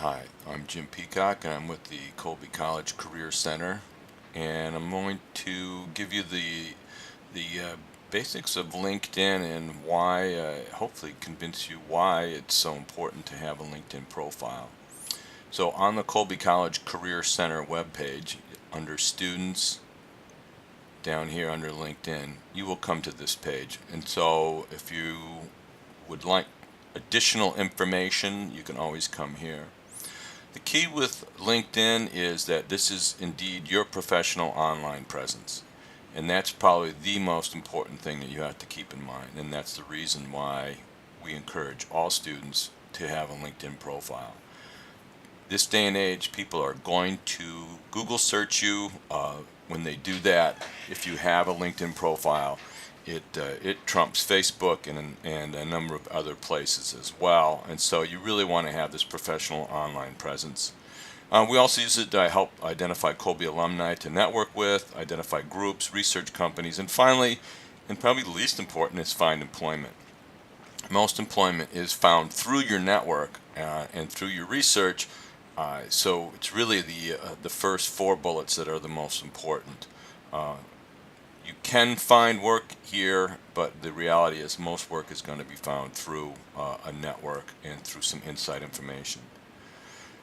Hi, I'm Jim Peacock and I'm with the Colby College Career Center, and I'm going to give you the basics of LinkedIn and why, hopefully convince you why it's so important to have a LinkedIn profile. So on the Colby College Career Center webpage, under Students, down here under LinkedIn, you will come to this page. And so if you would like additional information, you can always come here. The key with LinkedIn is that this is indeed your professional online presence. And that's probably the most important thing that you have to keep in mind. And that's the reason why we encourage all students to have a LinkedIn profile. This day and age, people are going to Google search you. When they do that, if you have a LinkedIn profile, it trumps Facebook and a number of other places as well. And so you really want to have this professional online presence. We also use it to help identify Colby alumni to network with, identify groups, research companies, and finally, and probably the least important, is find employment. Most employment is found through your network and through your research. So it's really the first four bullets that are the most important. You can find work here, but the reality is most work is going to be found through a network and through some inside information.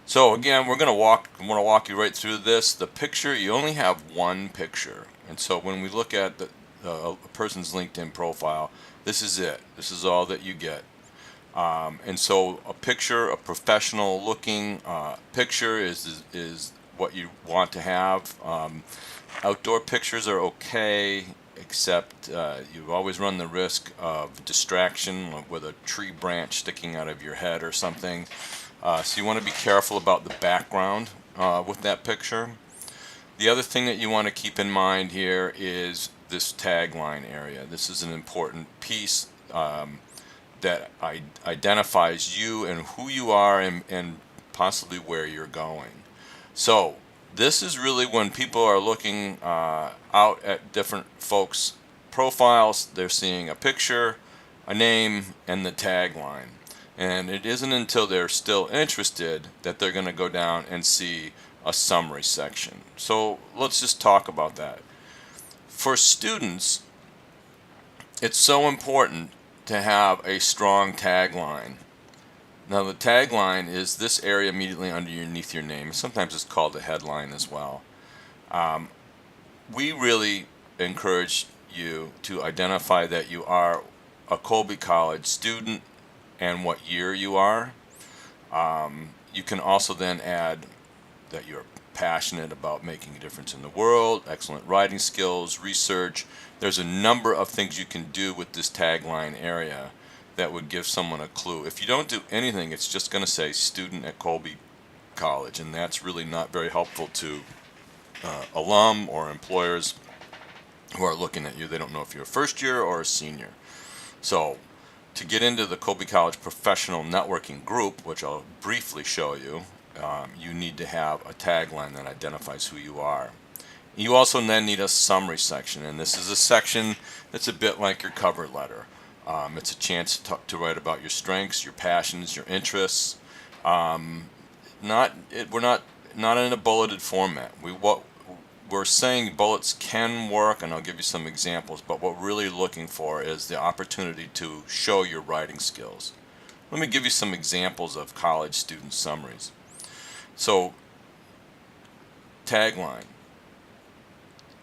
So again, I'm going to walk you right through this. The picture, you only have one picture, and so when we look at a person's LinkedIn profile, this is it. This is all that you get. And so a picture, a professional looking picture is what you want to have. Outdoor pictures are okay, except you always run the risk of distraction, like with a tree branch sticking out of your head or something. So you want to be careful about the background with that picture. The other thing that you want to keep in mind here is this tagline area. This is an important piece that identifies you and who you are and possibly where you're going. So this is really when people are looking out at different folks' profiles, they're seeing a picture, a name, and the tagline. And it isn't until they're still interested that they're going to go down and see a summary section. So let's just talk about that. For students, it's so important to have a strong tagline. Now the tagline is this area immediately underneath your name. Sometimes it's called a headline as well. We really encourage you to identify that you are a Colby College student and what year you are. You can also then add that you're passionate about making a difference in the world, excellent writing skills, research. There's a number of things you can do with this tagline area that would give someone a clue. If you don't do anything, it's just going to say student at Colby College, and that's really not very helpful to alum or employers who are looking at you. They don't know if you're a first year or a senior. So to get into the Colby College Professional Networking Group, which I'll briefly show you, you need to have a tagline that identifies who you are. You also then need a summary section, and this is a section that's a bit like your cover letter. It's a chance to write about your strengths, your passions, your interests. We're not in a bulleted format. What we're saying, bullets can work, and I'll give you some examples, but what we're really looking for is the opportunity to show your writing skills. Let me give you some examples of college student summaries. So, tagline,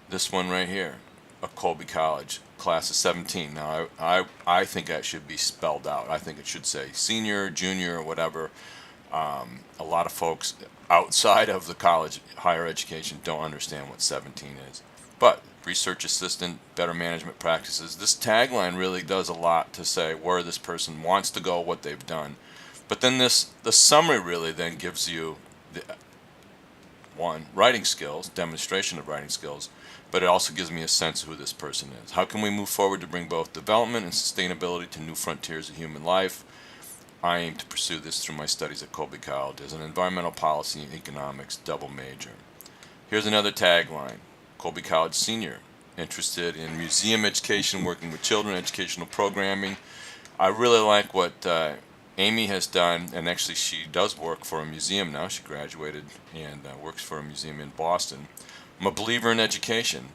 this one right here, a Colby College, class of 17. Now, I think that should be spelled out. I think it should say senior, junior, whatever. A lot of folks outside of the college higher education don't understand what 17 is. But research assistant, better management practices, this tagline really does a lot to say where this person wants to go, what they've done. But then the summary really then gives you writing skills, demonstration of writing skills, but it also gives me a sense of who this person is. How can we move forward to bring both development and sustainability to new frontiers of human life? I aim to pursue this through my studies at Colby College as an environmental policy and economics double major. Here's another tagline, Colby College senior, interested in museum education, working with children, educational programming. I really like what Amy has done, and actually she does work for a museum now. She graduated and works for a museum in Boston. I'm a believer in education.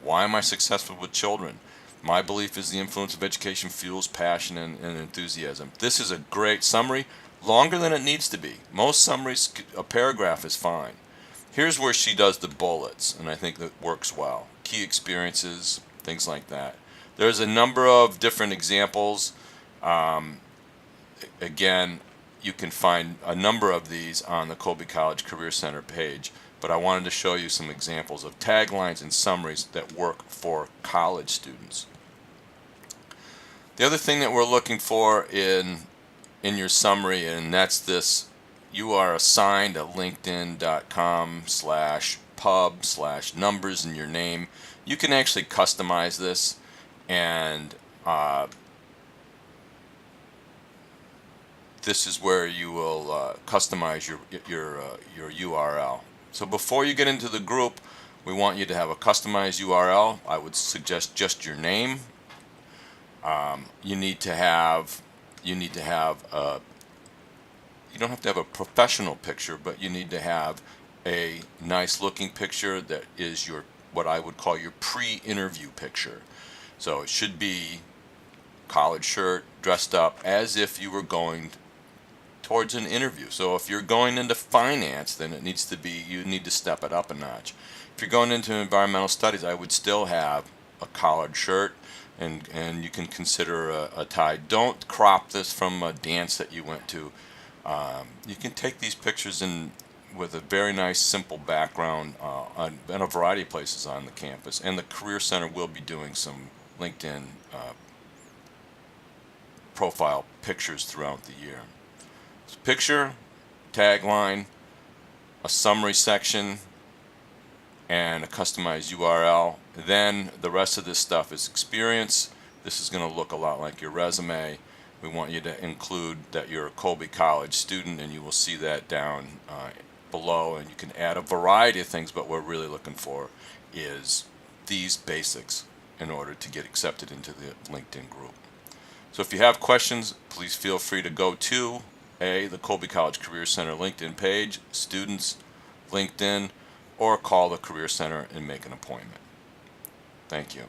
Why am I successful with children? My belief is the influence of education fuels passion and enthusiasm. This is a great summary, longer than it needs to be. Most summaries, a paragraph is fine. Here's where she does the bullets, and I think that works well. Key experiences, things like that. There's a number of different examples. Again, you can find a number of these on the Colby College Career Center page, but I wanted to show you some examples of taglines and summaries that work for college students. The other thing that we're looking for in your summary, and that's this: you are assigned a linkedin.com/pub/numbers in your name. You can actually customize this, and this is where you will customize your URL. So before you get into the group, we want you to have a customized URL. I would suggest just your name. You need to have a, you don't have to have a professional picture, but you need to have a nice looking picture that is your, what I would call your pre-interview picture. So it should be collared shirt, dressed up as if you were going towards an interview. So if you're going into finance, then it needs to be, you need to step it up a notch. If you're going into environmental studies, I would still have a collared shirt, and you can consider a tie. Don't crop this from a dance that you went to. You can take these pictures with a very nice simple background in a variety of places on the campus, and the Career Center will be doing some LinkedIn profile pictures throughout the year. So picture, tagline, a summary section, and a customized URL. Then the rest of this stuff is experience. This is going to look a lot like your resume. We want you to include that you're a Colby College student, and you will see that down below, and you can add a variety of things, but what we're really looking for is these basics in order to get accepted into the LinkedIn group. So if you have questions, please feel free to go to the Colby College Career Center LinkedIn page, Students, LinkedIn, or call the Career Center and make an appointment. Thank you.